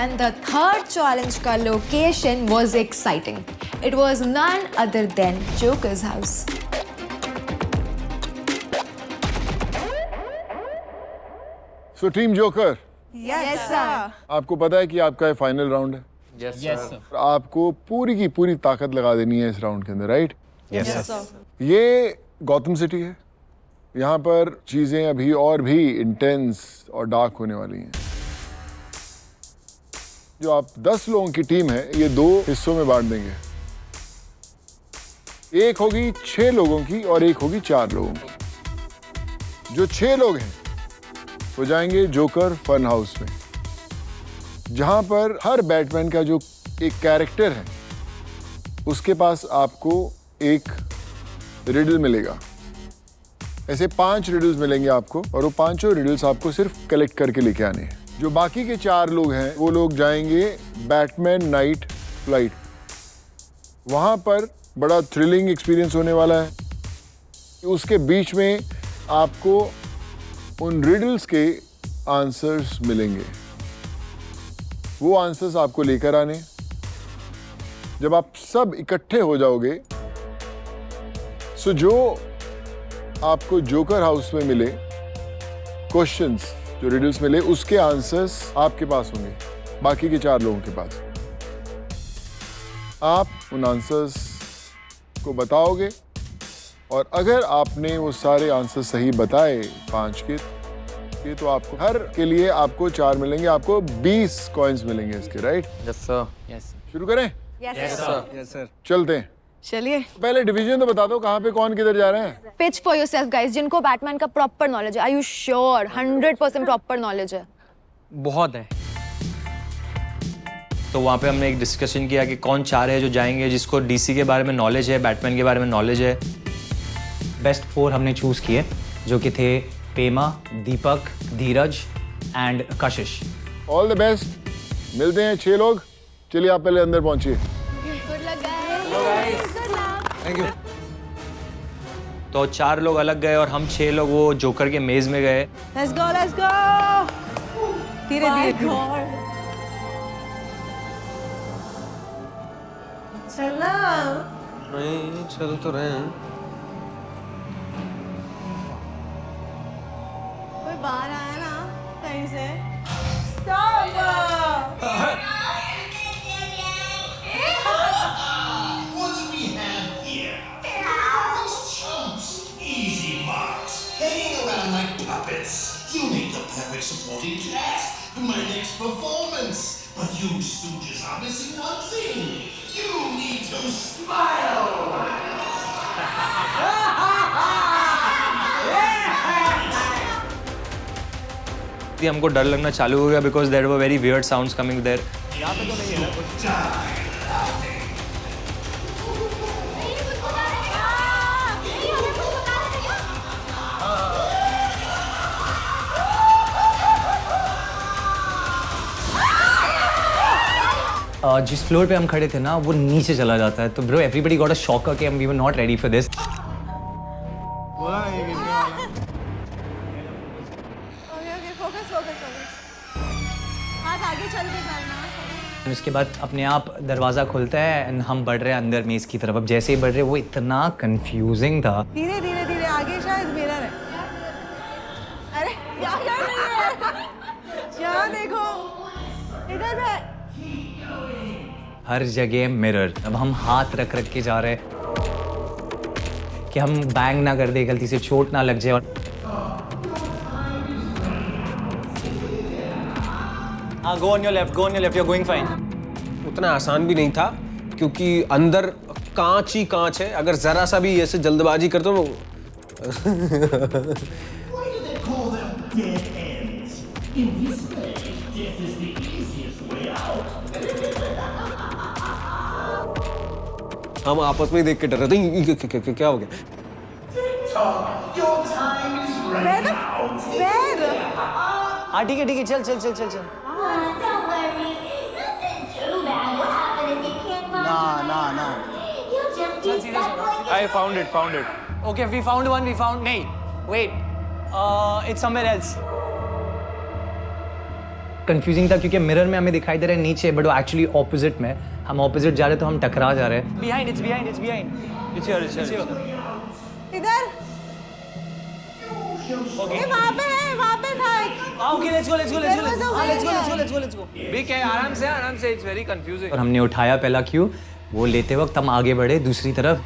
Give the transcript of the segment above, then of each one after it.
And the third challenge ka location was exciting. It was none other than Joker's house. So team Joker, Yes, sir. आपको पता है कि आपका ये final round है. Yes, sir. आपको पूरी की पूरी ताकत लगा देनी है इस राउंड के अंदर, राइट? Yes, sir. ये गौतम सिटी है. यहाँ पर चीजें अभी और भी इंटेंस और डार्क होने वाली हैं. जो आप 10 लोगों की टीम है, ये 2 हिस्सों में बांट देंगे. एक होगी 6 लोगों की और एक होगी 4 लोगों की. जो 6 लोग हैं वो जाएंगे जोकर फन हाउस में, जहां पर हर बैटमैन का जो एक कैरेक्टर है उसके पास आपको एक रिडल मिलेगा. ऐसे 5 रिडल्स मिलेंगे आपको और वो 5 रिडल्स आपको सिर्फ कलेक्ट करके लेके आने हैं. जो बाकी के 4 लोग हैं वो लोग जाएंगे बैटमैन नाइट फ्लाइट. वहां पर बड़ा थ्रिलिंग एक्सपीरियंस होने वाला है. उसके बीच में आपको उन रिडल्स के आंसर्स मिलेंगे. वो आंसर्स आपको लेकर आने. जब आप सब इकट्ठे हो जाओगे, सो जो आपको जोकर हाउस में मिले क्वेश्चंस, जो रिडल्स मिले, उसके आंसर्स आपके पास होंगे, बाकी के 4 लोगों के पास. आप उन आंसर्स को बताओगे और अगर आपने वो सारे आंसर सही बताए 5 के, तो आपको हर के लिए आपको 4 मिलेंगे. आपको 20 कॉइन्स मिलेंगे इसके, राइट? Yes, sir. Yes. शुरू करें? Yes, Yes, sir. sir. Yes, sir. चलते हैं. चलिए. पहले डिवीजन तो बता दो, कहाँ पे कौन किधर जा रहे हैं. Pitch for yourself, guys. जिनको बैटमैन का प्रॉपर नॉलेज है. Are you sure? 100% proper knowledge है. बहुत है. तो वहाँ पे हमने एक डिस्कशन किया कि कौन 4 है जो जाएंगे, जिसको डीसी के बारे में नॉलेज है, बैटमैन के बारे में नॉलेज है. बेस्ट 4 हमने चूज किए, जो कि थे पेमा, दीपक, धीरज and Kashish. All the best. मिलते हैं 6 लोग. चलिए आप पहले अंदर पहुंचिए. Thank you. तो 4 लोग अलग गए और हम 6 लोग वो जोकर के मेज में गए. Let's go, let's go. धीरे धीरे. चलना. नहीं, चल तो रहे हैं. कोई बाहर आया ना कहीं से. Stop. What do we have here? These chumps. Easy marks. Hanging around like puppets. You make the perfect supporting cast for my next performance. But you stooges are missing one thing. You need to smile. हमको डर लगना चालू हो गया because there were very weird sounds coming there. जिस floor पे हम खड़े थे ना, वो नीचे चला जाता है. तो bro, everybody got a shock कि we were not ready for this. हाथ आगे चल के करना. उसके बाद अपने आप दरवाज़ा खुलता है एंड हम बढ़ रहे हैं अंदर मेज़ की तरफ. अब जैसे ही बढ़ रहे, वो इतना कंफ्यूजिंग था. धीरे धीरे धीरे आगे शायद मिरर है. अरे क्या कर रही है? यहाँ देखो. इधर पे. हर जगह मिरर. अब हम हाथ रख रख के जा रहे हैं कि हम बैंग ना कर दे, गलती से चोट ना लग जाए. और हाँ, go on your left, you're going fine. उतना आसान भी नहीं था क्योंकि अंदर कांच ही कांच है. अगर जरा सा भी ऐसे जल्दबाजी कर दो. Why do they call them dead ends? In this way, death is the easiest way out. हम आपस में ही देख के डर रहे थे. क्या हो गया? Talk. Your time is running out. हाँ ठीक है, चल. Don't worry. Nothing too bad will happen if you can't find your Nah. You just be stuck like I found it. Okay, we found one. नहीं, wait. It's somewhere else. Confusing था क्योंकि mirror में हमें दिखाई दे रहा है नीचे, but वो एक्चुअली ऑपोजिट में, हम ऑपोजिट जा रहे हैं तो हम टकरा जा रहे हैं। Behind, it's behind, it's behind. It's here, it's here. इधर ये वहाँ पे था एक। Okay, let's go, let's go, let's go, let's go. There was a Let's go, way let's go, there. let's go, let's go. Big है, आराम से, it's very confusing. और हमने उठाया पहला क्यू, वो लेते वक्त हम आगे बढ़े दूसरी तरफ।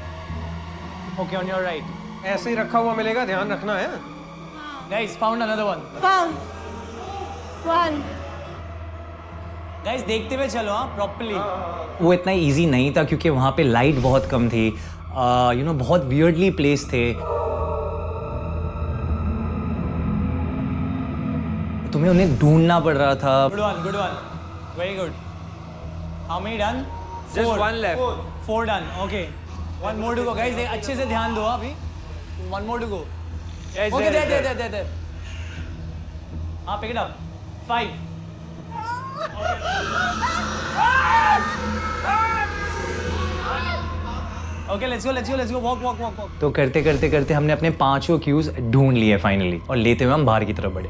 Okay, on your right. ऐसे ही रखा हुआ मिलेगा, ध्यान रखना है। Guys, found another one. Found one. Guys, देखते हुए चलो हाँ, properly. वो इतना इजी नहीं था क्योंकि वहाँ पे लाइट बहुत कम थी, यू नो बहुत वियर्डली प्लेस थे। तुम्हें उन्हें ढूंढना पड़ रहा था। Good one, good one. Very good. How many done? Just Four. one left. Four done. Okay. One more to go, guys. अच्छे से ध्यान दो अभी. One more to go. Yes, Okay, there. there. हाँ, pick it up. 5. Okay, let's go. Walk. तो करते करते हमने अपने 5 क्यूज ढूंढ लिए फाइनली, और लेते हुए हम बाहर की तरफ बढ़े।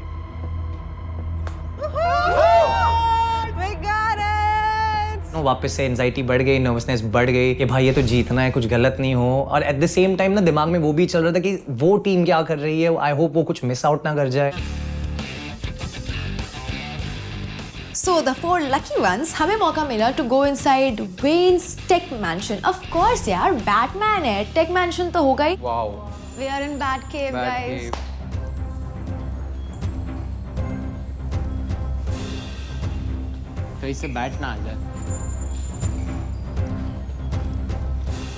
We got it. वापस से एंजाइटी बढ़ गई, नर्वसनेस बढ़ गई कि भाई ये तो जीतना है, कुछ गलत नहीं हो। और एट द सेम टाइम ना दिमाग में वो भी चल रहा था कि वो टीम क्या कर रही है, आई होप वो कुछ मिस आउट ना कर जाए। So the 4 lucky ones, हमें मौका मिला to go inside Wayne's tech mansion. Of course यार, Batman है, tech mansion तो होगा ही। Wow. We are in Batcave, guys. कहीं से बैठ ना आ जाए।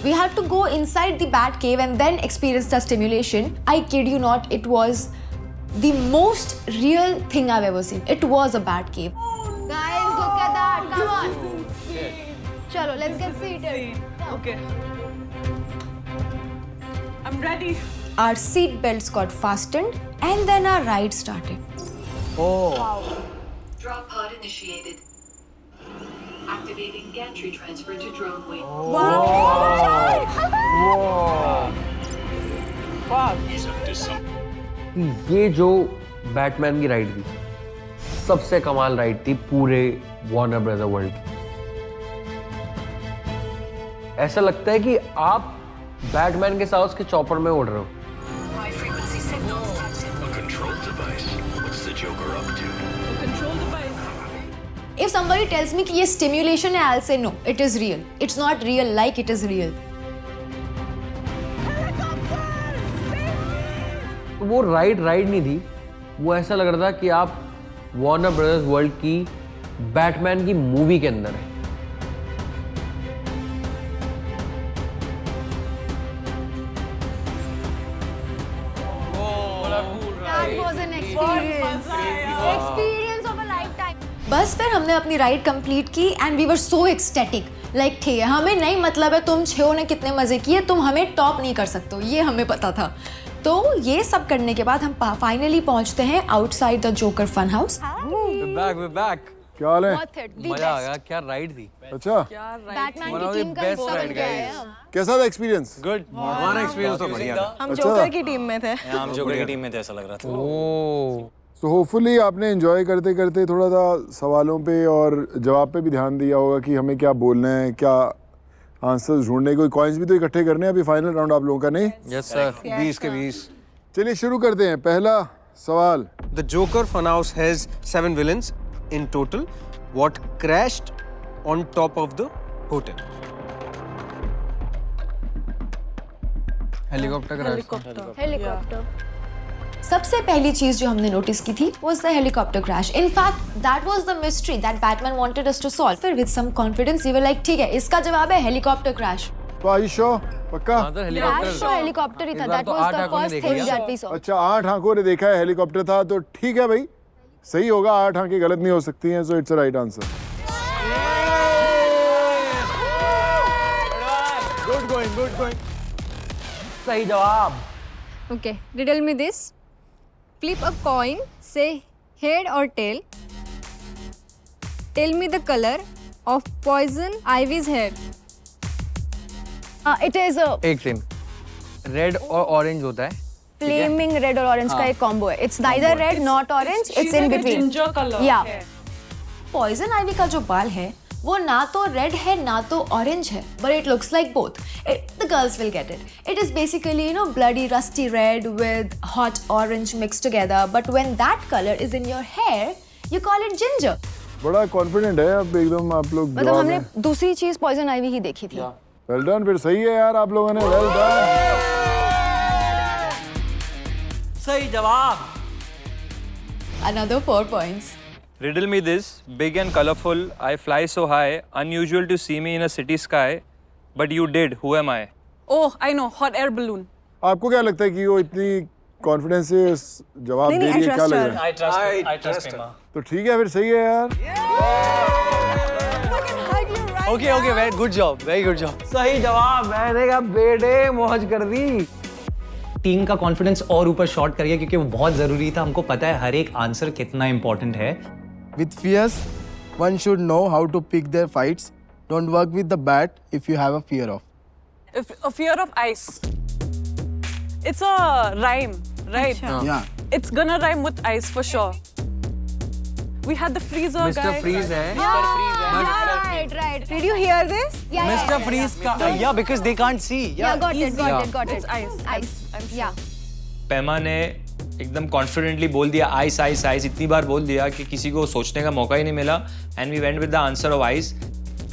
We had to go inside the Batcave and then experience the stimulation. I kid you not, it was the most real thing I've ever seen. It was a Batcave. Guys, look at that. Come on. Chalo, let's get seated. Okay. I'm ready. Our seat belts got fastened and then our ride started. Drop pod initiated. Activating gantry transfer to drone wing. ये जो Batman की ride थी, सबसे कमाल ride थी पूरे Warner brother world की। ऐसा लगता है कि आप बैटमैन के साथ उसके चॉपर में उड़ रहे हो। High frequency signal active. A control device. What's the Joker up to? If somebody tells me कि ये stimulation है, I'll say no, it is real. It's not real like it is real. तो वो ride नहीं थी, वो ऐसा लग रहा था कि आप वार्नर ब्रदर्स वर्ल्ड की बैटमैन की मूवी के अंदर है। That was an experience. Experience of a lifetime. बस फिर हमने अपनी राइड कंप्लीट की and we were so ecstatic. Like ठीक है, हमें नहीं मतलब है तुम 6 ने कितने मजे किए, तुम हमें टॉप नहीं कर सकते हो, ये हमें पता था। तो ये सब करने के बाद हम फाइनली पहुंचते हैं outside the joker fun house. We're back. क्या हाल है? मजा आ गया, क्या राइड थी। अच्छा, बैटमैन One of की the टीम का best हिस्सा बन ride, गए guys. हैं हम। कैसा था एक्सपीरियंस? गुड, हमारा एक्सपीरियंस तो बढ़िया था। हम अच्छा। जोकर की टीम में थे। हम जोकर की टीम में थे, ऐसा लग रहा था। तो होपफुली आपने एंजॉय करते करते थोड़ा सा सवालों पे और जवाब पे भी ध्यान दिया होगा कि हमें क्या बोलना है, क्या आंसर्स ढूंढने, कोई कॉइन्स भी तो इकट्ठे करने हैं अभी फाइनल राउंड आप लोगों का, नहीं? यस सर, 20 के 20। चलिए शुरू करते हैं। पहला सवाल, The Joker Funhouse has 7 villains in total. What crashed on top of the hotel? Helicopter crash. Helicopter. सबसे पहली चीज जो हमने नोटिस की थी was the helicopter crash. In fact, that was the mystery that Batman wanted us to solve. फिर with some confidence we were like, ठीक है, इसका जवाब है helicopter crash. तो आर यू श्योर? पक्का? Crash तो हेलीकॉप्टर ही था. That was the first thing that we saw. अच्छा, 8 आंखों ने देखा है हेलीकॉप्टर था, तो ठीक है भाई, सही होगा। 8 आंखें गलत नहीं हो सकती हैं, so it's a right answer. Good going. सही जवाब। Okay, riddle me this. Flip a coin, say head or tail. Tell me the color of Poison Ivy's head. It is a एक सेकंड, रेड और orange होता है। flaming red और orange का एक combo है. It's neither red not orange. It's in between. ginger color. Yeah. Poison Ivy का जो बाल है वो ना तो रेड है ना तो ऑरेंज है, but it looks like both. The girls will get it. It is basically bloody rusty red with hot orange mixed together, but when that color is in your hair you call it ginger. बड़ा confident है अब एकदम आप लोग. मतलब हमने दूसरी चीज पॉइजन आइवी ही देखी थी. वेल डन, फिर सही है यार आप लोगों ने. Well done. सही जवाब. Another 4 points. Riddle me this. Big and colorful, I fly so high. Unusual to see me in a city sky. But you did. Who am I? Oh, I know. Hot air balloon. आपको क्या लगता है कि वो इतनी confidence से जवाब दे रही है? क्या लग रहा है? I trust him. तो ठीक है, फिर सही है यार. Okay, very good job. सही जवाब. मैंने कहा बेटे मौज कर दी. टीम का कॉन्फिडेंस और ऊपर शॉट करिए क्योंकि वो बहुत जरूरी था. हमको पता है हर एक आंसर कितना इंपॉर्टेंट है. With fears, one should know how to pick their fights. Don't work with the bat if you have a fear of. A fear of ice. It's a rhyme, right? Yeah. It's gonna rhyme with ice for sure. We had the freezer guy. Mr. Freeze है. Right. Did you hear this? Yeah. Mr. Freeze का. Yeah, because they can't see. Yeah, got it. It's ice. Ice. I'm sure. Yeah. Pema ने एकदम confidently बोल दिया ice ice ice. इतनी बार बोल दिया कि किसी को सोचने का मौका ही नहीं मिला. And we went with the answer of ice.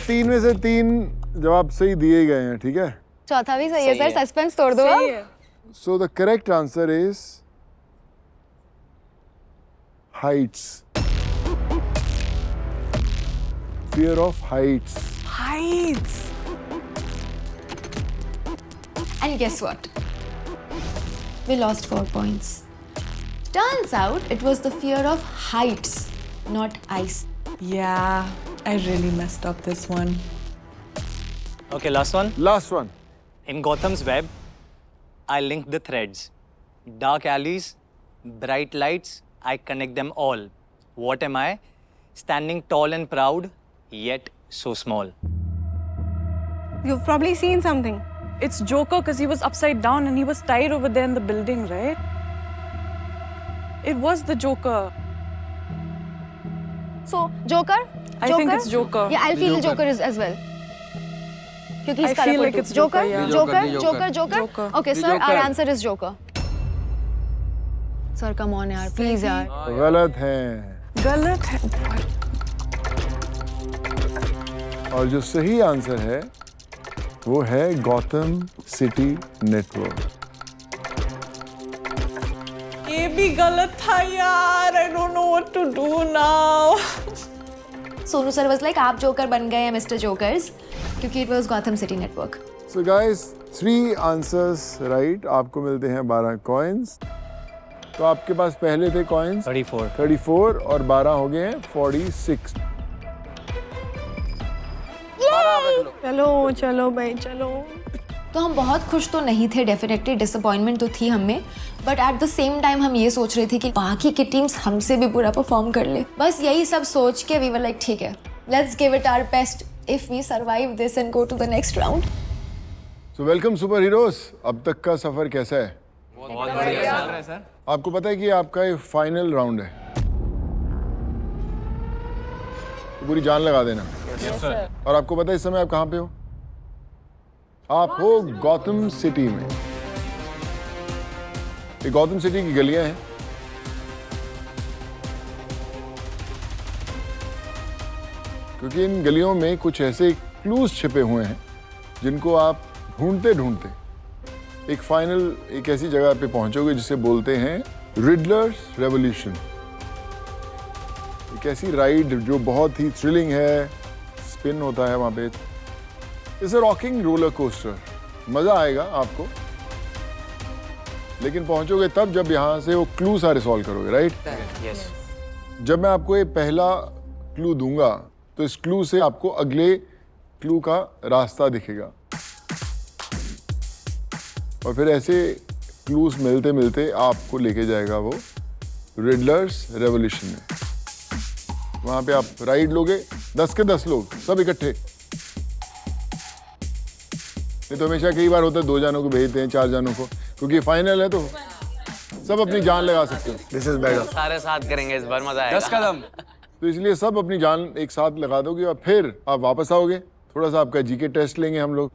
3 में से 3 जवाब सही दिए गए हैं. ठीक है. चौथा भी सही है सर. सस्पेंस तोड़ दो सही अब. है. So the correct answer is heights. Fear of heights. Heights. And guess what? We lost 4 points. Turns out it was the fear of heights, not ice. Yeah, I really messed up this one. Okay, last one. Last one. In Gotham's web, I link the threads. Dark alleys, bright lights, I connect them all. What am I? Standing tall and proud, yet so small. You've probably seen something. It's Joker because he was upside down and he was tied over there in the building, right? It was the Joker. So Joker. I think it's Joker. Yeah, I feel Joker is as well. क्योंकि I feel like it's Joker, yeah. Joker. Okay, sir, our answer is Joker. Sir, come on यार, please यार. गलत है. गलत है. और जो सही आंसर है वो है गॉथम सिटी नेटवर्क. ये भी गलत था यार. I don't know what to do now. Sonu sir was like आप जोकर बन गए हैं मिस्टर जोकर्स, क्योंकि it was Gotham city network. So guys, 3 answers right. आपको मिलते हैं 12 coins. तो आपके पास पहले थे coins 34 और 12 हो गए हैं 46. चलो भाई चलो. तो हम बहुत खुश तो नहीं थे, डेफिनेटली डिसअपॉइंटमेंट तो थी हमें, but at the same time हम ये सोच रहे थे कि बाकी की टीम्स हमसे भी पूरा परफॉर्म कर ले. बस यही सब सोच के वी वर लाइक ठीक है, let's give it our best. If we survive this and go to the next round. So welcome superheroes. अब तक का सफर कैसा है? बहुत बढ़िया सर. आपको पता है कि आपका ये फाइनल राउंड है. तो पूरी जान लगा देना. और आपको पता है इस समय आप कहाँ पे हो? आप हो गॉथम सिटी में. ये गॉथम सिटी की गलियां हैं. क्योंकि इन गलियों में कुछ ऐसे क्लूज छिपे हुए हैं जिनको आप ढूंढते ढूंढते एक ऐसी जगह पे पहुंचोगे जिसे बोलते हैं रिडलर्स रेवोल्यूशन. एक ऐसी राइड जो बहुत ही थ्रिलिंग है. स्पिन होता है वहां पे. It's a rocking roller coaster. मजा आएगा आपको, लेकिन पहुंचोगे तब जब यहां से वो क्लू सारे सॉल्व करोगे. राइट? Yes. जब मैं आपको ये पहला क्लू दूंगा तो इस क्लू से आपको अगले क्लू का रास्ता दिखेगा और फिर ऐसे क्लूज मिलते मिलते आपको लेके जाएगा वो रिडलर्स रेवोल्यूशन में. वहां पे आप राइड लोगे, 10 के 10 लोग सब इकट्ठे. नहीं तो हमेशा कई बार होता है 2 जानों को भेजते हैं, 4 जानों को, क्योंकि फाइनल है तो सब अपनी जान लगा सकते हो. This is better. सारे साथ करेंगे इस बार, मजा आएगा. 10 कदम. तो इसलिए सब अपनी जान एक साथ लगा दोगे और फिर आप वापस आओगे। थोड़ा सा आपका जीके टेस्ट लेंगे हम लोग।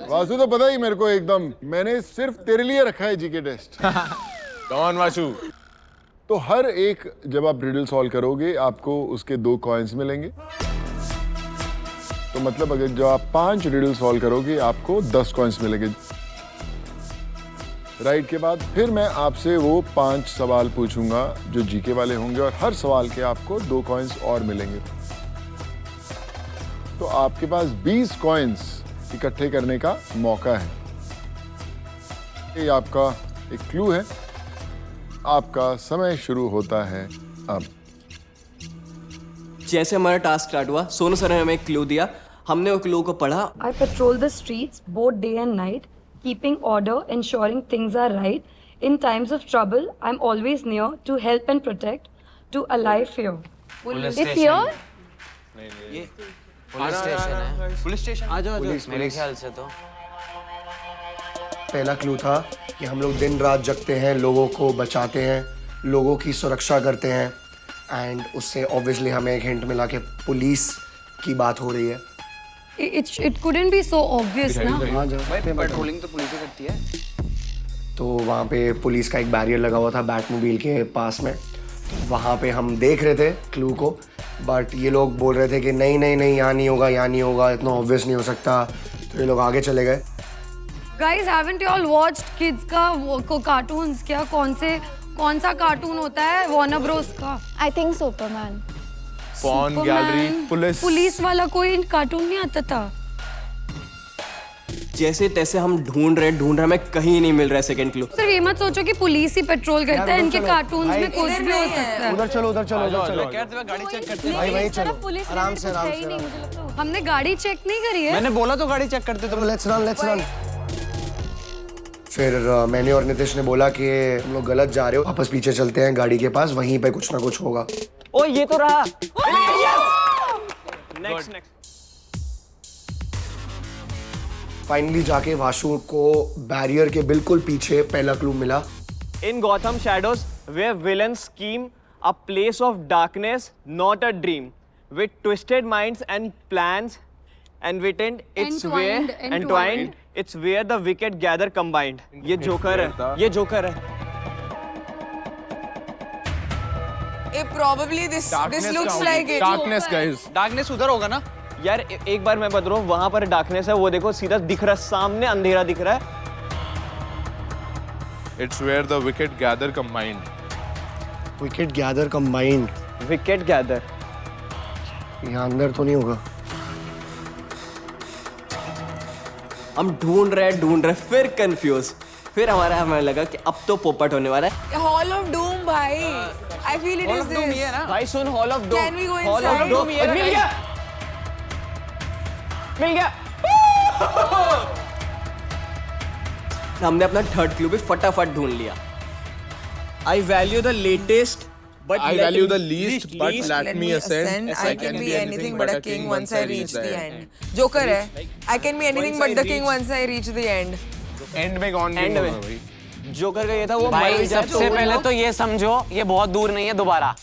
वासु तो पता ही मेरे को एकदम, मैंने सिर्फ तेरे लिए रखा है जीके टेस्ट। कौन वासु? तो हर एक जब आप रिडल सॉल्व करोगे आपको उसके 2 कॉइन्स मिलेंगे। तो मतलब अगर जो आप 5 रिडल सॉल्व करोगे आपको 10 कॉइन्स मिलेंगे। राइट के बाद फिर मैं आपसे वो 5 सवाल पूछूंगा जो जीके वाले होंगे और हर सवाल के आपको 2 कॉइन्स और मिलेंगे। तो आपके पास 20 कॉइन्स इकट्ठे करने का मौका है। ये आपका एक क्लू है। आपका समय शुरू होता है अब। जैसे हमारा टास्क स्टार्ट हुआ, सोनू सर ने हमें एक क्लू दिया, हमने वो क्लू को पढ़ा। I patrol the streets both day and night, keeping order, ensuring things are right. In times of trouble, I'm always near to help and protect, to allay fear. It's here? ये police station है। Police station आ जाओ मेरे ख्याल से तो। पहला clue था कि हम लोग दिन रात जगते हैं, लोगों को बचाते हैं, लोगों की सुरक्षा करते हैं, एंड उससे ऑब्वियसली हमें एक हिंट मिला कि पुलिस की बात हो रही है। It couldn't be so obvious ना। हाँ जब पेट्रोलिंग तो पुलिस ही करती है। तो वहाँ पे पुलिस का एक बैरियर लगा हुआ था बैटमोबाइल के पास में। वहाँ पे हम देख रहे थे क्लू को, बट ये लोग बोल रहे थे कि नहीं नहीं नहीं यहाँ नहीं होगा, यहाँ नहीं होगा, इतना ऑब्वियस नहीं हो सकता। तो ये लोग आगे चले गए। Guys, haven't you all watched kids का कार्टून्स? क्या कौन सा कार्टून होता है वार्नर ब्रोस का? I think Superman. Pawn gallery, police वाला कोई कार्टून नहीं आता था। जैसे तैसे हम ढूंढ रहे हमें कहीं नहीं मिल रहा है सेकंड क्लू। सिर्फ ये मत सोचो कि पुलिस ही पेट्रोल करता है, इनके कार्टून्स में कुछ भी हो सकता है। उधर चलो उधर चलो उधर चलो। गाड़ी चेक करते भाई भाई चलो आराम से आराम से। हमने गाड़ी चेक नहीं करी है। मैंने बोला तो गाड़ी चेक करते तो। Let's run. फिर मैंने और नितिश ने बोला कि हम लोग गलत जा रहे हो, वापस पीछे चलते हैं गाड़ी के पास, वहीं पे कुछ ना कुछ होगा। ओ ये तो रहा। नेक्स्ट फाइनली जाके वासु को बैरियर के बिल्कुल पीछे पहला क्लू मिला। In Gotham Shadows, where villains scheme, a place of darkness, not a dream, with twisted minds and plans, entwined, it's where the wicked gather combined. ये जोकर है, Probably this looks like it. Darkness guys. Darkness उधर होगा ना? यार एक बार मैं बता रहा हूँ, वहाँ पर darkness है, वो देखो सीधा दिख रहा है, सामने अंधेरा दिख रहा है। It's where the wicked gather combined. Wicked gather combined. Wicked gather. यहाँ अंदर तो नहीं होगा। हम ढूंढ रहे फिर कंफ्यूज। फिर हमें लगा कि अब तो पोपट होने वाला है। Hall of Doom भाई। I feel it is this. भाई सुन, Hall of Doom. Can we go Hall of inside? Doom मिल गया। हमने अपना थर्ड क्लू भी फटाफट ढूंढ लिया। I value the latest, but I value the least, but let me ascend. I can be anything but a king once I reach the end. Joker है। I can be anything but the king once I reach the end. End में कौन End होगा में। भाई? Joker का ये था, वो भाई सबसे पहले तो ये समझो ये बहुत दूर नहीं है दोबारा।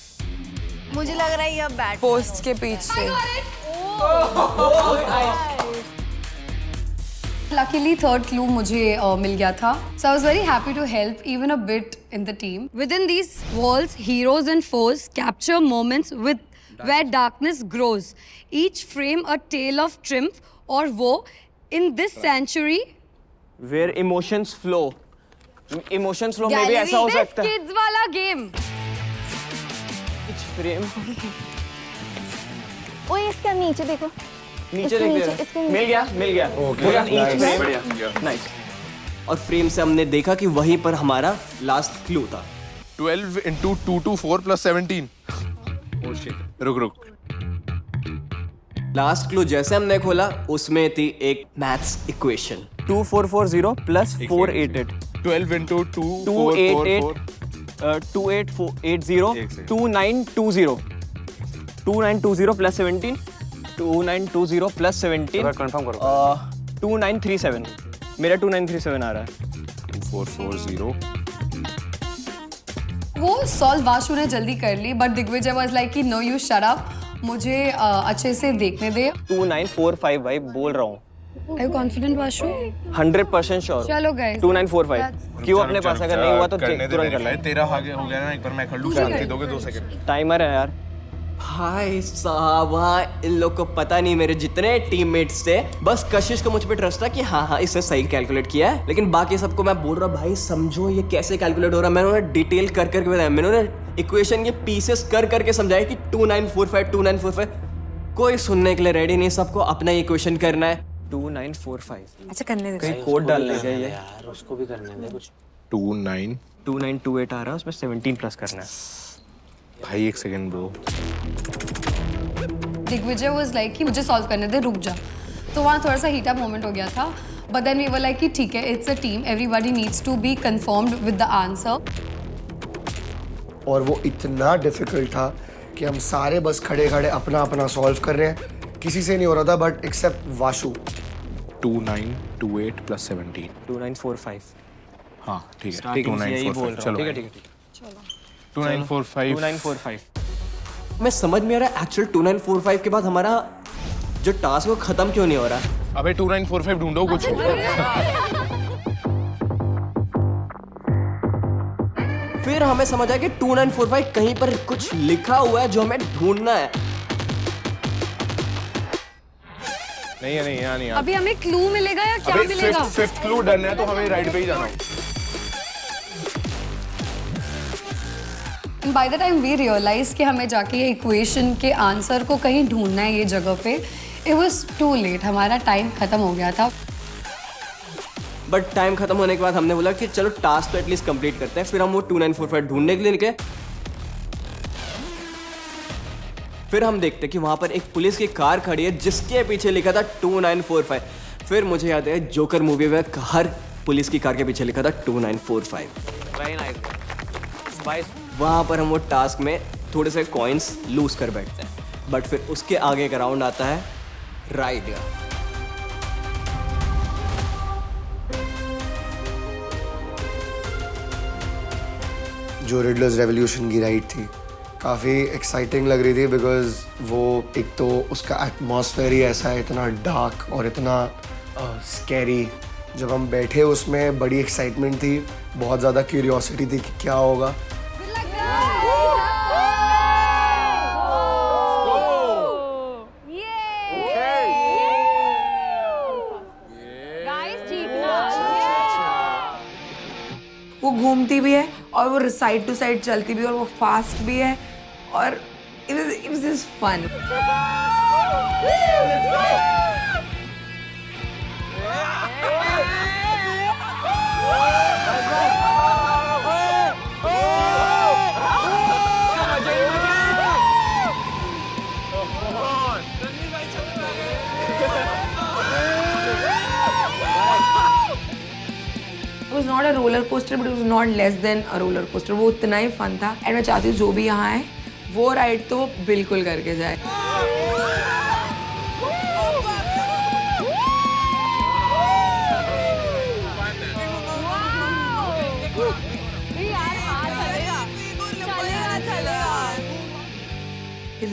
मुझे लग रहा है ये अब बैट पोस्ट के पीछे। Luckily, third clue मुझे मिल गया था. So I was very happy to help even a bit in the team. Within these walls, heroes and foes capture moments where darkness grows. Each frame a tale of triumph or woe. In this century, where emotions flow. Emotions flow में भी ऐसा हो सकता है. kids वाला game. Each frame. ओए इसका नीचे देखो. नीचे देख मिल गया नाइस। और फ्रेम से हमने देखा कि वहीं पर हमारा लास्ट क्लू था। 12 into 224 plus 17. रुक लास्ट क्लू जैसे हमने खोला उसमें थी एक maths equation 2440 plus 488. 12 into 288 2880 2920 2920 plus 17 2920 plus 17 confirm करो 2937 मेरा 2937 आ रहा है 2440 वो सॉल्व वाशु ने जल्दी कर ली, बट दिग्विजय वाज लाइक कि नो यू शट अप, मुझे अच्छे से देखने दे। 2945 भाई बोल रहा हूँ। Are you confident Vashu? 100% sure. चलो guys। 2945 क्यों अपने पास अगर नहीं हुआ तो तुरंत कर। तेरा आगे हो गया ना, एक बार मैं कर लूँ, शांति दोगे 2 सेकंड। टाइमर है यार। भाई साहब, वहाँ इन लोग को पता नहीं मेरे जितने टीममेट्स थे, बस कशिश को मुझ पे ट्रस्ट था कि हाँ इसने सही कैलकुलेट किया है, लेकिन बाकी सबको मैं बोल रहा भाई समझो ये कैसे कैलकुलेट हो रहा है। मैंने उन्हें डिटेल कर करके बताया, मैंने उन्हें इक्वेशन के पीसेस कर करके समझाया कि 2945 कोई सुनने के लिए रेडी नहीं, सबको अपना इक्वेशन करना है। 2945 अच्छा करने दे, कहीं कोड डालने का ये यार उसको भी करने दे कुछ। 2928 आ रहा है, उसमें 17 प्लस करना है। भाई 1 second bro. Digvijay was like कि मुझे सॉल्व करने दे, रुक जा। तो वहाँ थोड़ा सा हीट अप मोमेंट हो गया था, but then we were like कि ठीक है, it's a team, everybody needs to be confirmed with the answer. और वो इतना डिफिकल्ट था कि हम सारे बस खड़े खड़े अपना अपना सॉल्व कर रहे हैं, किसी से नहीं हो रहा था बट एक्सेप्ट वाशु। 2928 + 17 2945। हाँ ठीक है, Starting से यही बोल 2945 रहा हूँ। चलो। ठीक है 2945 2945। मैं समझ में आ रहा है एक्चुअल 2945 के बाद हमारा जो टास्क वो खत्म क्यों नहीं हो रहा। अबे 2945 ढूंढो कुछ। फिर हमें समझ आया कि 2945 कहीं पर कुछ लिखा हुआ है जो हमें ढूंढना है। नहीं है, नहीं है, नहीं है। अभी हमें क्लू मिलेगा या क्या अबे मिलेगा? फिफ्थ क्लू डन है तो हमें राइट पे ही जाना है। By the time we realise कि हमें जाके ये इक्वेशन के आंसर को कहीं ढूंढना है ये जगह पे, इट वाज टू लेट, हमारा टाइम खत्म हो गया था। बट टाइम खत्म होने के बाद हमने बोला कि चलो टास्क तो एटलीस्ट कंप्लीट करते हैं। फिर हम वो 2945 ढूंढने के लिए निकले। फिर हम देखते कि वहां पर एक पुलिस की कार खड़ी है जिसके पीछे लिखा था 2945। फिर मुझे याद है जोकर मूवी में हर पुलिस की कार के पीछे लिखा था 2945। वहां पर हम वो टास्क में थोड़े से कॉइन्स लूज कर बैठते हैं, बट फिर उसके आगे का राउंड आता है राइड का। जो रिडलर्स रेवोल्यूशन की राइड थी काफ़ी एक्साइटिंग लग रही थी, बिकॉज वो एक तो उसका एटमॉस्फेयर ही ऐसा है, इतना डार्क और इतना स्कैरी। जब हम बैठे उसमें बड़ी एक्साइटमेंट थी, बहुत ज़्यादा क्यूरियोसिटी थी कि क्या होगा। वो घूमती भी है और वो साइड टू साइड चलती भी है और वो फास्ट भी है और it was just fun. It was not a roller coaster, but it was not less than a roller coaster. वो उतना ही फन था एंड मैं चाहती हूँ जो भी यहाँ है वो राइड तो बिल्कुल करके जाए।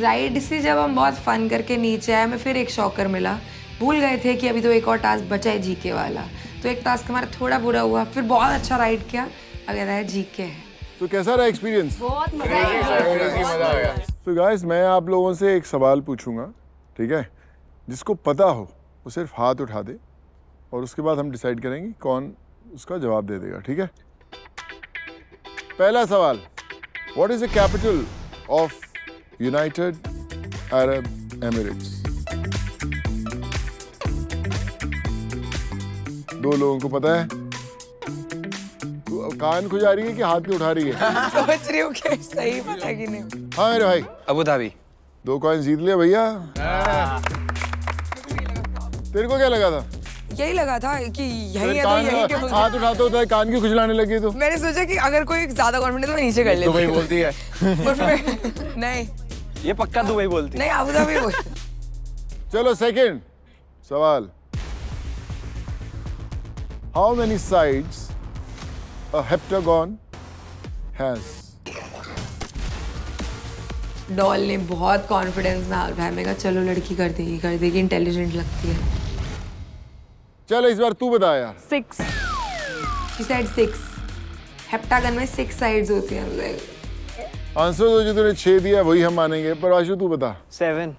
राइड से जब हम बहुत फन करके नीचे आए, हमें फिर एक शॉकर मिला। भूल गए थे कि अभी तो एक और टास्क बचा है जीके वाला, तो एक टास्क हमारा थोड़ा बुरा हुआ, फिर बहुत अच्छा राइड किया, अब याद आया जीके है। तो कैसा रहा एक्सपीरियंस? बहुत मजा आया। तो गाइस मैं आप लोगों से एक सवाल पूछूंगा, ठीक है? जिसको पता हो वो सिर्फ हाथ उठा दे और उसके बाद हम डिसाइड करेंगे कौन उसका जवाब दे देगा, ठीक है? पहला सवाल, what is the capital of United Arab Emirates? दो लोगों को पता है? कान खुजा रही है कि हाथ क्यों उठा रही है? सोच रही हूँ कि सही पता कि नहीं। हाँ मेरे भाई, अबू धाबी। 2 कॉइन जीत लिया भैया। तेरे को क्या लगा था? यही लगा था कि यही है, तो कान यही क्यों? हाथ उठाते होता है, कान क्यों खुजलाने लगी? तो मैंने सोचा कि अगर कोई ज्यादा कॉन्फिडेंस तो मैं नीचे कर लेती हूँ। दुबई बोलती है। नहीं, ये पक्का दुबई बोलती नहीं अबू धाबी बोल। चलो सेकंड सवाल, how many sides a heptagon has? Doll ने बहुत कॉन्फिडेंस में हाथ उठाया। मैं कहा चलो लड़की कर देगी, इंटेलिजेंट लगती है। चल इस बार तू बता यार। 6. She said 6. हेप्टागन में 6 साइड्स होती हैं। आंसर तो जो तूने 6 दिया वही हम मानेंगे, पर आशु तू बता। 7.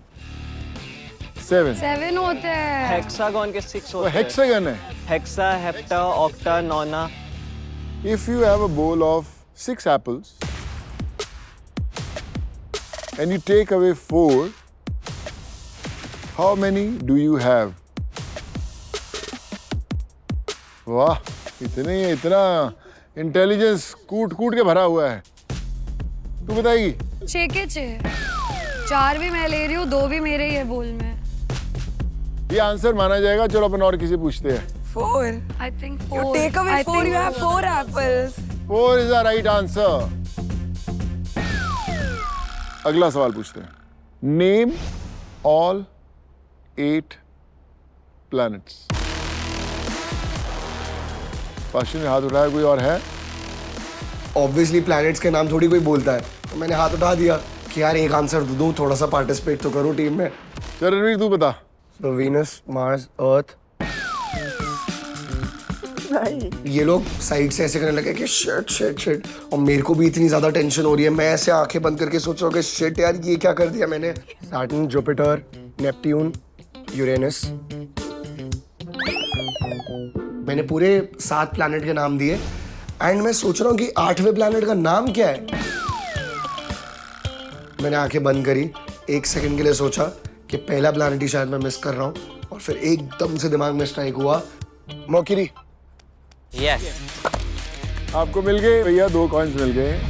7 होते हैं। हेक्सागन के 6 होते हैं। हेक्सागन है। Hexa, hepta, octa, nona. If you have a bowl of 6 apples and you take away 4, how many do you have? वाह, इतना इंटेलिजेंस कूट के भरा हुआ है। तू बताएगी? 6 के 6, 4 भी मैं ले रही हूँ, 2 भी मेरे ही है बोल में। ये आंसर माना जाएगा। चलो अपन और किसी पूछते हैं। 4. I think 4. You take away 4, you have 4 apples. 4 is the right answer. अगला सवाल पूछते हैं। Name all 8 planets. पाशी ने हाथ उठाया, कोई और है? ऑब्वियसली प्लैनेट्स के नाम थोड़ी कोई बोलता है, तो मैंने हाथ उठा दिया कि यार एक आंसर दूं, थोड़ा सा पार्टिसिपेट तो करूं टीम में। चल रणवीर तू बता। तो वीनस, मार्स, अर्थ। ये लोग साइड से ऐसे करने लगे कि शिट, और मेरे को भी इतनी ज्यादा टेंशन हो रही है। मैं ऐसे आंखें बंद करके सोच रहा हूँ कि शिट यार ये क्या कर दिया मैंने। Saturn, Jupiter, Neptune, Uranus. मैंने पूरे 7 प्लैनेट के नाम दिए एंड मैं सोच रहा हूँ कि 8वें प्लैनेट का नाम क्या है। मैंने आंखें बंद करी, 1 सेकंड के लिए सोचा कि पहला प्लैनेट ही शायद मैं मिस कर रहा हूँ, और फिर एकदम से दिमाग में स्ट्राइक हुआ मर्क्यूरी। Yes. आपको मिल गए भैया, 2 कॉइन्स मिल गए।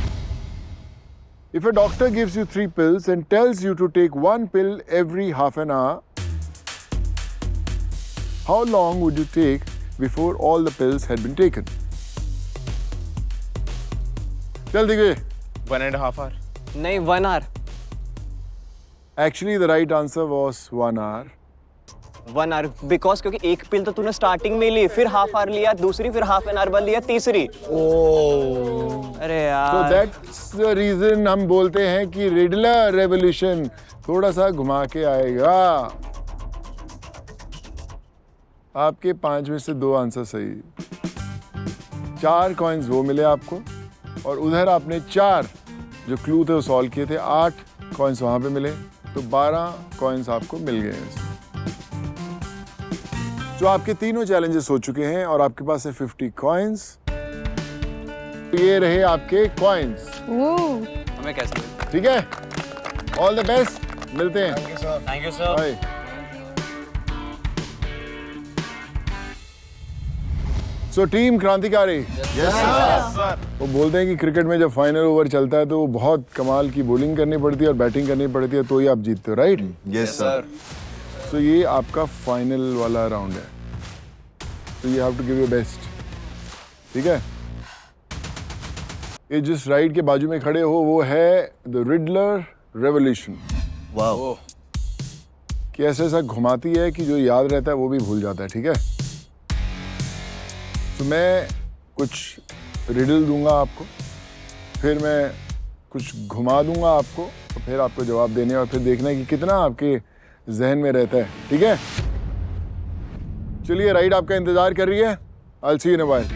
If a doctor gives you 3 pills and tells you to take 1 pill every half an hour, how long would you take before all the pills had been taken? चल दिखे। 1.5 hour. नहीं, 1 hour. Actually, the right answer was 1 hour. 1 hour because क्योंकि एक पिल तो तूने starting में ली, फिर half hour लिया दूसरी, फिर हाफ एन आवर बाद लिया तीसरी। अरे यार। So that's the reason हम बोलते हैं कि रिडलर रेवोल्यूशन थोड़ा सा घुमा के आएगा। आपके 5 में से 2 आंसर सही। 4 कॉइन्स वो मिले आपको, और उधर आपने 4 जो क्लू थे वो सॉल्व किए थे। 8 कॉइन्स वहां पे मिले, तो 12 कॉइन्स आपको मिल गए। जो आपके तीनों चैलेंजेस हो चुके हैं और आपके पास है 50 कॉइन्स। तो ये रहे आपके कॉइन्स। हमें कैसे? ठीक है, ऑल द बेस्ट, मिलते हैं। Thank you sir. Bye. So team Krantikari. वो बोलते हैं कि क्रिकेट में जब फाइनल ओवर चलता है तो वो बहुत कमाल की बॉलिंग करनी पड़ती है और बैटिंग करनी पड़ती है, तो ही आप जीतते हो, राइट? Yes sir. तो ये आपका फाइनल वाला राउंड है, तो you have to give your best. ठीक है, ये जिस राइड के बाजू में खड़े हो वो है द रिडलर रेवोल्यूशन। वाओ। कि ऐसा ऐसा घुमाती है कि जो याद रहता है वो भी भूल जाता है। ठीक है, तो मैं कुछ रिडल दूंगा आपको, फिर मैं कुछ घुमा दूंगा आपको, और फिर आपको जवाब देने और फिर देखना है कि कितना आपके जहन में रहता है। ठीक है, चलिए राइड आपका इंतजार कर रही है। I'll see you in a while.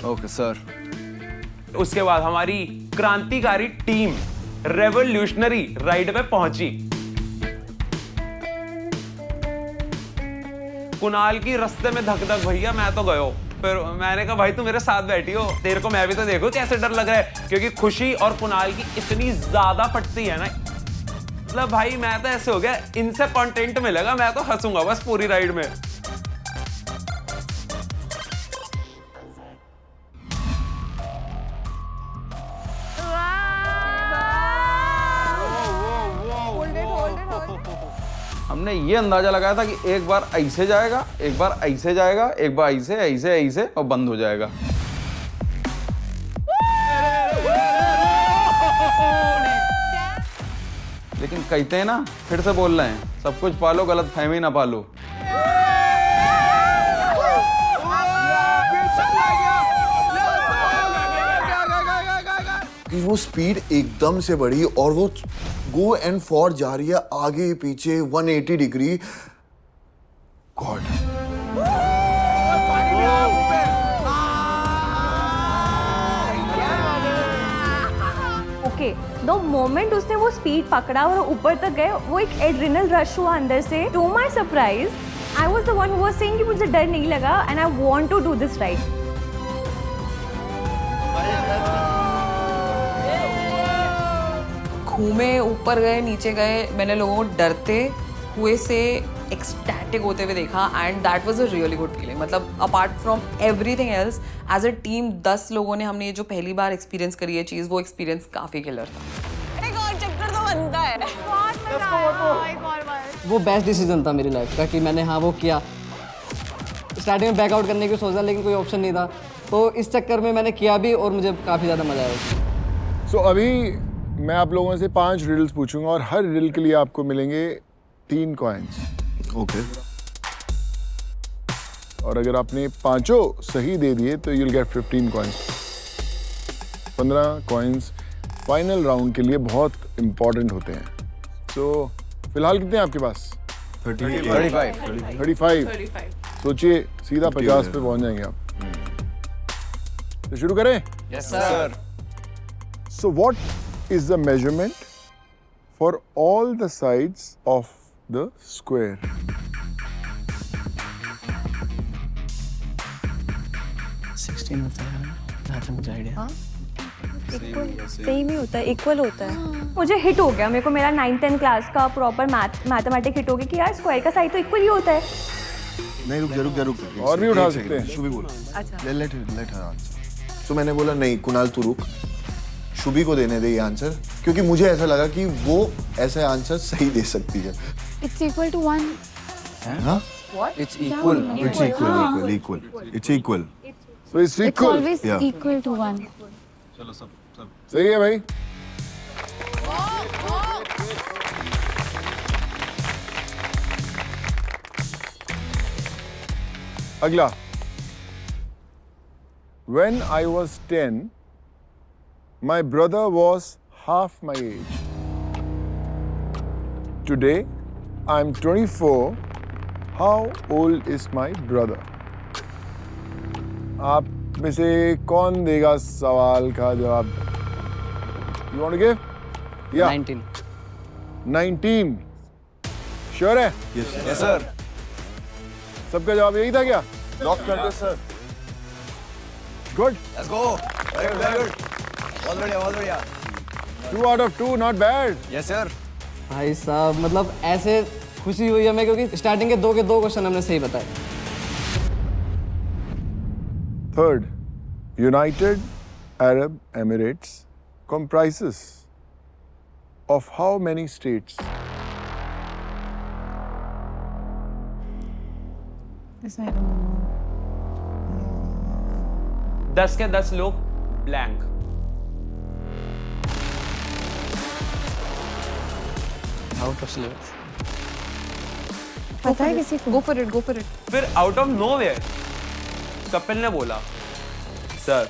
Okay sir. उसके बाद हमारी क्रांतिकारी टीम रेवोल्यूशनरी राइड पे पहुंची। कुणाल की रास्ते में धक धक भैया, मैं तो गयो। फिर मैंने कहा भाई तू मेरे साथ बैठी हो, तेरे को मैं भी तो देखो कैसे डर लग रहा है, क्योंकि खुशी और कुणाल की इतनी ज्यादा फटती है ना, मतलब भाई मैं तो ऐसे हो गया, इनसे कंटेंट मिलेगा, मैं तो हंसूंगा बस पूरी राइड में। हमने ये अंदाजा लगाया था कि एक बार ऐसे जाएगा, एक बार ऐसे जाएगा, एक बार ऐसे ऐसे ऐसे और बंद हो जाएगा। लेकिन कहते हैं ना, फिर से बोल रहे हैं, सब कुछ पालो गलत फहमी ना पालो। कि वो स्पीड एकदम से बढ़ी और वो गो एंड फॉर जा रही है आगे पीछे 180 degree. God okay, the moment उसने वो स्पीड पकड़ा और ऊपर तक गए, वो एक एड्रिनल रश हुआ अंदर से। To my surprise I was the one who was saying कि मुझे डर नहीं लगा and I want to do this ride. घूमे, ऊपर गए, नीचे गए, मैंने लोगों को डरते हुए से एक्सटैटिक होते हुए देखा and that was a really good feeling. मतलब apart from everything else, as a team 10 लोगों ने हमने ये जो पहली बार एक्सपीरियंस करी है चीज़, वो एक्सपीरियंस काफ़ी किलर था। एक और चक्कर तो बनता है। बहुत मजा आया, एक और बार। वो बेस्ट डिसीजन था मेरी लाइफ का कि मैंने हाँ वो किया। स्टार्टिंग में बैकआउट करने की सोचा लेकिन कोई ऑप्शन नहीं था, तो इस चक्कर में मैंने किया भी और मुझे काफ़ी ज़्यादा मज़ा आया। सो अभी मैं आप लोगों से 5 रिडल्स पूछूंगा और हर रिडल के लिए आपको मिलेंगे 3 कॉइन्स। ओके। और अगर आपने 5 सही दे दिए तो you'll get 15 coins. 15 coins final round के लिए बहुत इंपॉर्टेंट होते हैं। तो फिलहाल कितने हैं आपके पास? 35। सोचिए सीधा 50 पे पहुंच जाएंगे आप। तो शुरू करें? Yes sir. So what is the measurement for all the sides of the square? Same ही होता है, इक्वल होता है। मुझे हिट हो गया, मेरे को मेरा 9th-10th क्लास का प्रॉपर मैथमेटिक्स हिट हो गया कि यार स्क्वायर का साइड तो इक्वल ही होता है। नहीं रुक और भी उठा सकते हैं। शुभी बोल। अच्छा। Let her answer. तो मैंने बोला नहीं कुणाल तू रुक, शुभी को देने दे ये आंसर, क्योंकि मुझे ऐसा लगा कि वो ऐसा आंसर सही दे सकती है। It's equal to 1. हाँ? What? It's equal. It's equal. It's equal. So it's It's equal. always Yeah. equal to 1. चलो सब सही है भाई। अगला। When I was 10, my brother was half my age. Today, I'm 24. How old is my brother? आप में से कौन देगा सवाल का जवाब? You want to give? Yeah. 19. Sure है? Yes sir. सबका जवाब यही था क्या? लॉक कर दो sir. Good. Let's go. Very good. बहुत बढ़िया। 2 out of 2, not bad. Yes sir. भाई साहब मतलब ऐसे खुशी हुई हमें क्योंकि स्टार्टिंग के 2 क्वेश्चन हमने सही बताए। Third, United Arab Emirates comprises of how many states? This I don't know. 10 के 10 लोग ब्लैंक। Out of syllabus. पता है किसी को? Go for it. फिर आउट ऑफ नोवेयर कपिल ने बोला सर,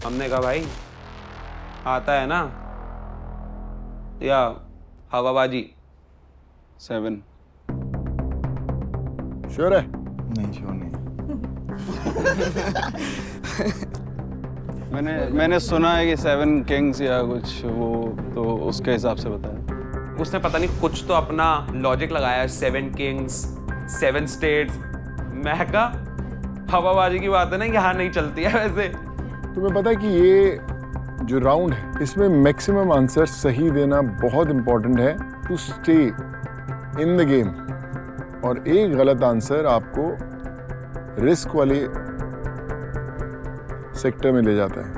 हमने कहा भाई आता है ना या हवाबाजी 7। Sure है? नहीं श्योर नहीं। मैंने सुना है कि 7 किंग्स या कुछ वो, तो उसके हिसाब से बताया। उसने पता नहीं कुछ तो अपना लॉजिक लगाया, 7 किंग्स 7 स्टेट्स। मैं कहा हवाबाजी की बात है ना, यहाँ नहीं चलती है वैसे। तुम्हें पता है कि ये जो राउंड है इसमें मैक्सिमम आंसर सही देना बहुत इंपॉर्टेंट है to stay in the game, और एक गलत आंसर आपको रिस्क वाले सेक्टर में ले जाता है।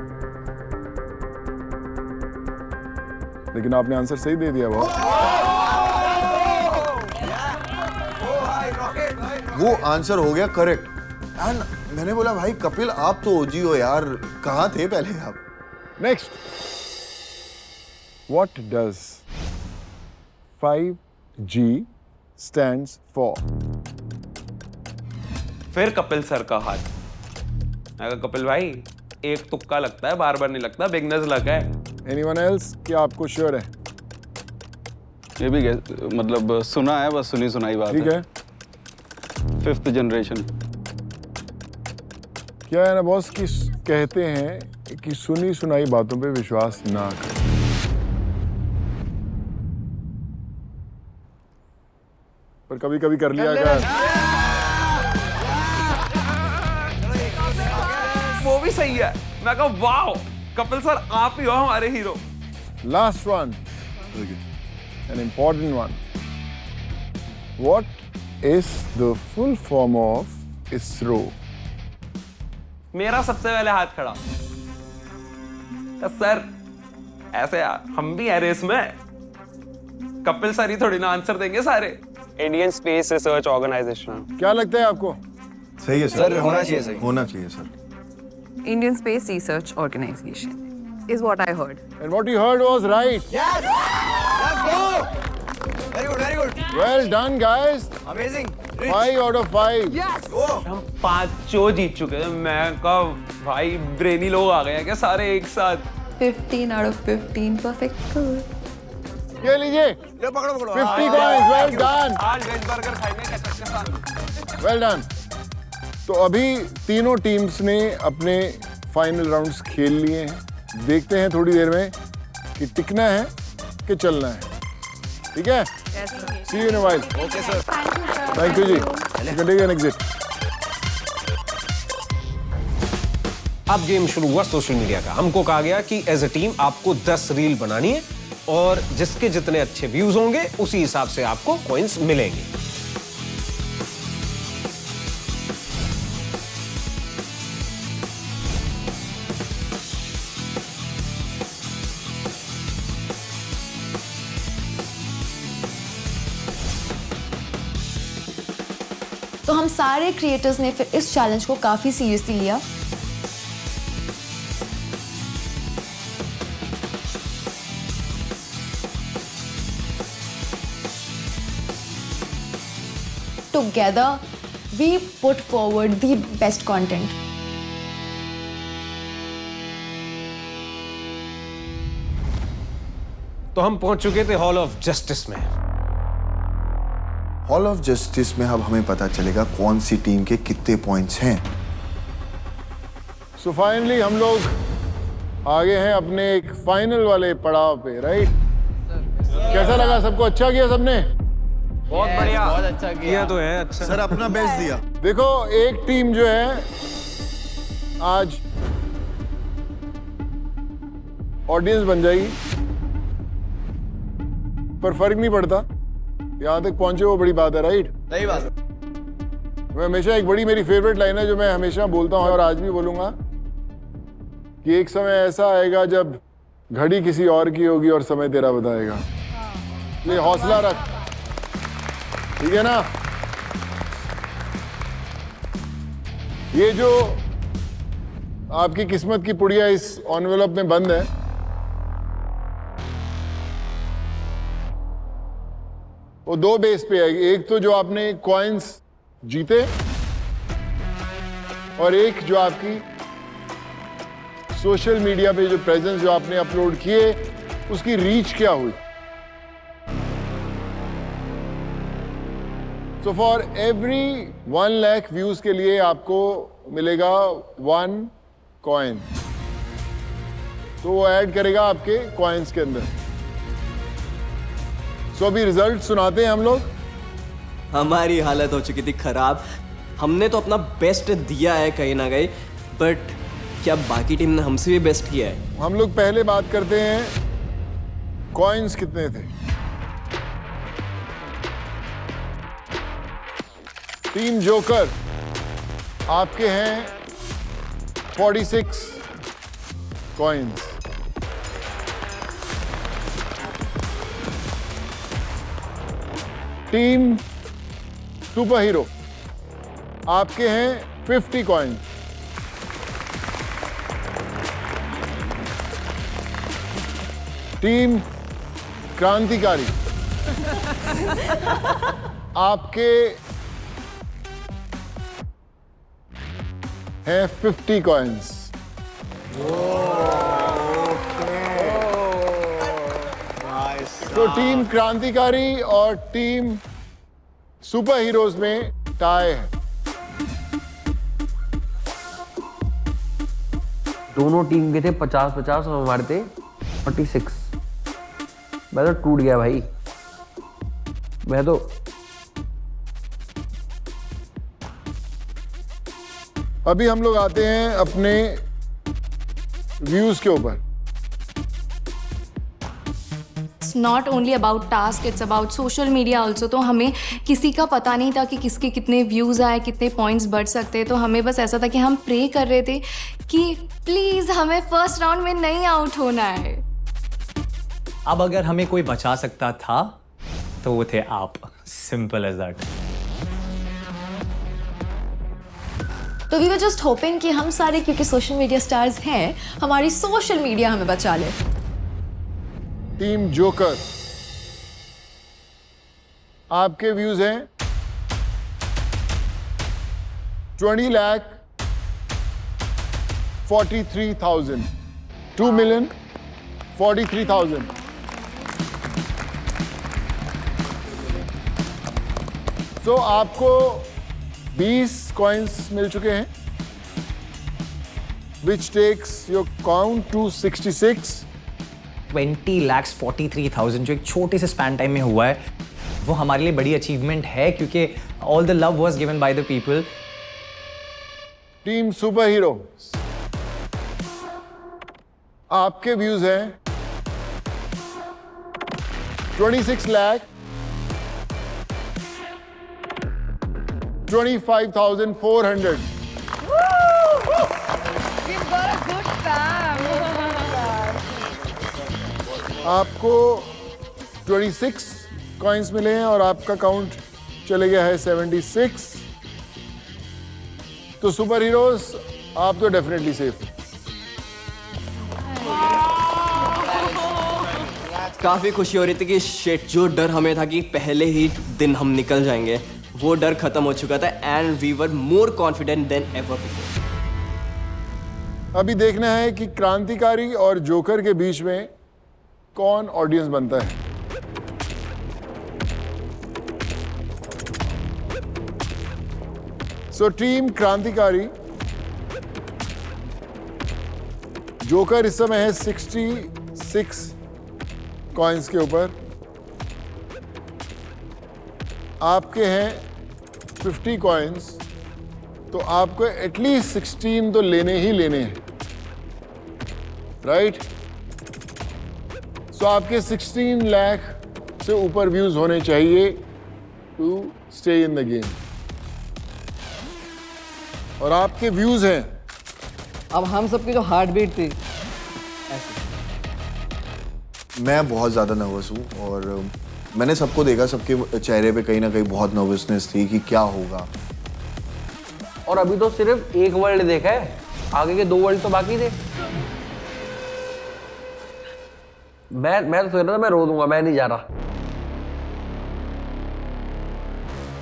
लेकिन आपने आंसर सही दे दिया। वो आंसर हो गया करेक्ट। यार मैंने बोला भाई कपिल आप तो ओजी हो यार, कहाँ थे पहले आप? Next, what does 5G stands for? फिर कपिल सर का हाथ। मैं कहा कपिल भाई एक तुक्का लगता है, बार बार नहीं लगता, बिगनर्स लक है। Anyone else? क्या आपको श्योर है? ये भी मतलब सुना है, बस सुनी सुनाई बात ठीक है। 5th generation. क्या है ना बॉस कि कहते हैं कि सुनी सुनाई बातों पे विश्वास ना करें। पर कभी कभी कर लिया कर। वो भी सही है। मैं कहा वाओ कपिल सर आप ही हो हमारे hero. Last one, an important one. What is the full form of ISRO? मेरा सबसे पहले हाथ खड़ा। सर ऐसे यार हम भी हैं रेस में। कपिल सर ही थोड़ी ना आंसर देंगे सारे। Indian Space Research Organisation. क्या लगता है आपको? सही है सर, होना चाहिए सही। होना चाहिए sir. Indian Space Research Organization is what I heard. And what you heard was right. Yes! Let's go! Very good, very good. Well done, guys. Amazing. 5 out of 5. Yes! Go! हम 5 जीत चुके हैं। मैं कहा भाई ब्रेनी लोग आ गए हैं क्या सारे एक साथ? 15 out of 15 perfect. ये लीजिए। ले पकड़ो पकड़ो। 50 coins. Well done. आज वेज बर्गर खाएंगे केचप के साथ। Well done. तो अभी तीनों टीम्स ने अपने फाइनल राउंड्स खेल लिए हैं। देखते हैं थोड़ी देर में कि टिकना है कि चलना है। ठीक है? See you in a while. Okay, sir. Thank you जी। You can take an exit. अब गेम शुरू हुआ सोशल मीडिया का। हमको कहा गया कि एज अ टीम आपको 10 रील बनानी है और जिसके जितने अच्छे व्यूज होंगे उसी हिसाब से आपको कॉइंस मिलेंगे। तो हम सारे क्रिएटर्स ने फिर इस चैलेंज को काफ़ी सीरियसली लिया। Together, we put forward the best content. तो हम पहुंच चुके थे हॉल ऑफ जस्टिस में। हॉल ऑफ जस्टिस में अब हमें पता चलेगा कौन सी टीम के कितने पॉइंट्स हैं। So finally हम लोग आगे हैं अपने एक फाइनल वाले पड़ाव पे, राइट? कैसा लगा? सबको अच्छा किया सबने? बहुत बढ़िया। बहुत अच्छा किया तो है। अच्छा सर अपना बेस्ट दिया। देखो एक टीम जो है आज ऑडियंस बन जाएगी, पर फर्क नहीं पड़ता। यहां तक पहुंचे वो बड़ी बात है, राइट? सही बात। मैं हमेशा एक बड़ी मेरी फेवरेट लाइन है जो मैं हमेशा बोलता हूं और आज भी बोलूंगा कि एक समय ऐसा आएगा जब घड़ी किसी और की होगी और समय तेरा बताएगा। ये हौसला रख, ठीक है ना? ये जो आपकी किस्मत की पुड़िया इस एनवेलप में बंद है, वो 2 बेस पे आएगी। एक तो जो आपने कॉइन्स जीते और एक जो आपकी सोशल मीडिया पे जो प्रेजेंस जो आपने अपलोड किए उसकी रीच क्या हुई। So for every 1 lakh views के लिए आपको मिलेगा 1 कॉइन, तो वो ऐड करेगा आपके कॉइन्स के अंदर। So अभी रिजल्ट सुनाते हैं हम लोग। हमारी हालत हो चुकी थी खराब। हमने तो अपना बेस्ट दिया है कहीं ना कहीं, बट क्या बाकी टीम ने हमसे भी बेस्ट किया है? हम लोग पहले बात करते हैं कॉइन्स कितने थे। टीम जोकर आपके हैं 46 कॉइन्स। टीम सुपर हीरो आपके हैं 50 कॉइन्स। टीम क्रांतिकारी आपके हैं 50 कॉइन्स। तो टीम क्रांतिकारी और टीम सुपर हीरोज में टाई है। दोनों टीम के थे 50-50 और हमारे थे 46। मैं तो टूट गया भाई। मैं तो अभी हम लोग आते हैं अपने व्यूज के ऊपर। It's not only about task, it's about social media also। तो हमें किसी का पता नहीं था कि किसके कितने व्यूज़ आए, कितने पॉइंट्स बढ़ सकते हैं। तो हमें बस ऐसा था कि हम प्रे कर रहे थे कि प्लीज़ हमें फर्स्ट राउंड में नहीं आउट होना है। अब अगर हमें कोई बचा सकता था तो वो थे आप। Simple as that. तो वी वर जस्ट होपिंग कि हम सारे, क्योंकि सोशल मीडिया स्टार्स हैं, हमारी सोशल मीडिया हमें बचा ले। टीम जोकर, आपके व्यूज हैं 20,43,000। 2,043,000। तो आपको 20 कॉइन्स मिल चुके हैं, which takes your count to 66। 20,43,000 जो एक छोटे से स्पैन टाइम में हुआ है, वो हमारे लिए बड़ी अचीवमेंट है, क्योंकि all the love was given by the people. Team super hero, आपके व्यूज हैं 26,25,400। आपको 26 कॉइन्स मिले हैं और आपका काउंट चले गया है 76। तो सुपर हीरोज आप तो डेफिनेटली सेफ हैं। काफी खुशी हो रही थी कि शिट, जो डर हमें था कि पहले ही दिन हम निकल जाएंगे, वो डर खत्म हो चुका था and we were more confident than ever before. अभी देखना है कि क्रांतिकारी और जोकर के बीच में कौन ऑडियंस बनता है। सो टीम क्रांतिकारी, जोकर इस समय है 66 कॉइन्स के ऊपर, आपके हैं 50 कॉइन्स, तो आपको एटलीस्ट 16 तो लेने ही लेने हैं, राइट? सो आपके 16 लाख से ऊपर व्यूज होने चाहिए to stay in the game, और आपके व्यूज हैं। अब हम सबकी जो हार्ट बीट थी, मैं बहुत ज़्यादा नर्वस हूँ और मैंने सबको देखा, सबके चेहरे पे कहीं ना कहीं बहुत नर्वसनेस थी कि क्या होगा। और अभी तो सिर्फ एक वर्ल्ड देखा है, आगे के 2 वर्ल्ड तो बाकी थे। मैं तो सोच रहा था मैं रो दूंगा, मैं नहीं जा रहा।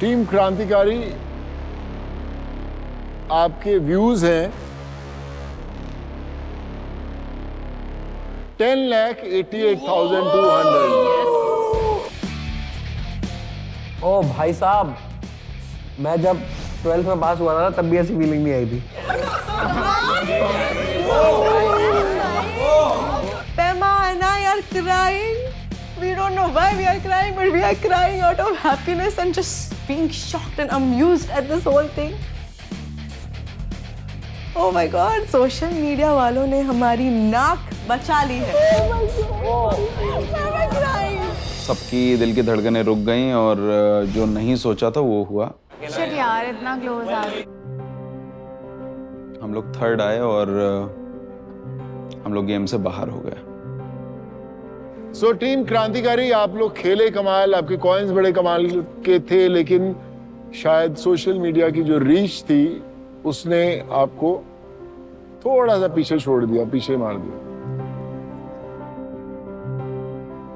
टीम क्रांतिकारी, आपके व्यूज हैं 10,88,200। ओ भाई साहब, मैं जब 12th में पास हुआ था तब भी ऐसी फीलिंग नहीं आई थी। Pema and I are crying. We don't know why we are crying, but we are crying out of happiness and just being shocked and amused at this whole thing. Oh my God! Social media वालों ने हमारी नाक बचा ली है। Oh my God! I'm crying. सबकी दिल की धड़कनें रुक गईं और जो नहीं सोचा था वो हुआ। शिट यार, इतना क्लोज आ गए। हम लोग 3rd आए और हम लोग गेम से बाहर हो गए। सो टीम क्रांतिकारी, आप लोग खेले कमाल, आपके कॉइन्स बड़े कमाल के थे, लेकिन शायद सोशल मीडिया की जो रीच थी उसने आपको थोड़ा सा पीछे छोड़ दिया, पीछे मार दिया।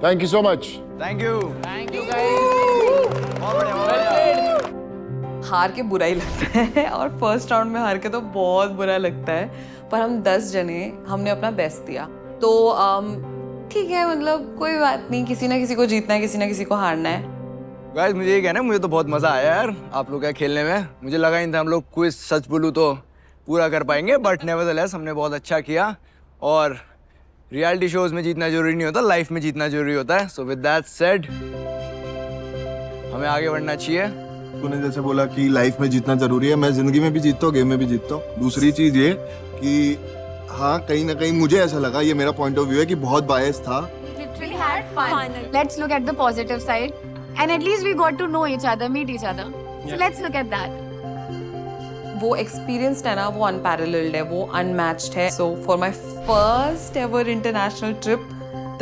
Thank you so much. Thank you हार के बुरा ही लगता है और फर्स्ट राउंड में हार के तो बहुत बुरा लगता है, पर हम 10 जने हमने अपना बेस्ट दिया। तो ठीक है, मतलब कोई बात नहीं, किसी ना किसी को जीतना है, किसी ना किसी को हारना है। गाइस मुझे ये कहना है, मुझे तो बहुत मजा आया यार आप लोग का खेलने में। मुझे लगा ही नहीं था हम लोग क्विज सच बोलूं तो पूरा कर पाएंगे, बट नेवरदलेस हमने बहुत अच्छा किया। और रियलिटी शोज में जीतना जरूरी नहीं होता, लाइफ में जीतना जरूरी होता है। सो विद दैट सेड हमें आगे बढ़ना चाहिए। तूने जैसे बोला कि लाइफ में जीतना जरूरी है, मैं जिंदगी में भी जीतता हूँ, गेम में भी जीतता हूँ। दूसरी चीज ये कि हाँ कहीं ना कहीं मुझे ऐसा लगा, ये मेरा पॉइंट ऑफ व्यू है कि बहुत बायस था। Literally had fun. Let's look at the positive side. And at least we got to know each other, meet each other. So let's look at that. वो एक्सपीरियंस है ना, वो अनपैरेलल्ड है, वो अनमैच्ड है। So for my first ever international trip,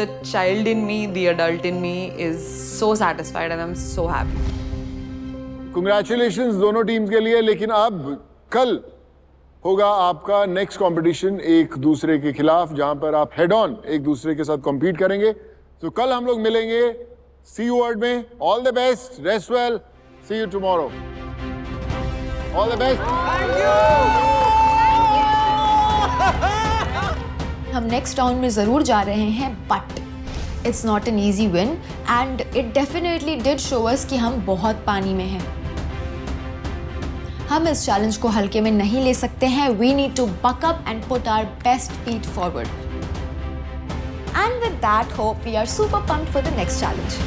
the child in me, the adult in me is so satisfied and I am so happy. Congratulations दोनों teams के लिए। लेकिन अब कल होगा आपका नेक्स्ट कंपटीशन एक दूसरे के खिलाफ, जहां पर आप हेड ऑन एक दूसरे के साथ कॉम्पीट करेंगे। तो कल हम लोग मिलेंगे सी यू वर्ड में। All the best, rest well, see you tomorrow. All the best. हम नेक्स्ट राउंड में ज़रूर जा रहे हैं, but it's not an easy win and it definitely did show us कि हम बहुत पानी में हैं। हम इस चैलेंज को हल्के में नहीं ले सकते हैं। We need to buck up and put our best feet forward. And with that hope we are super pumped for the next challenge.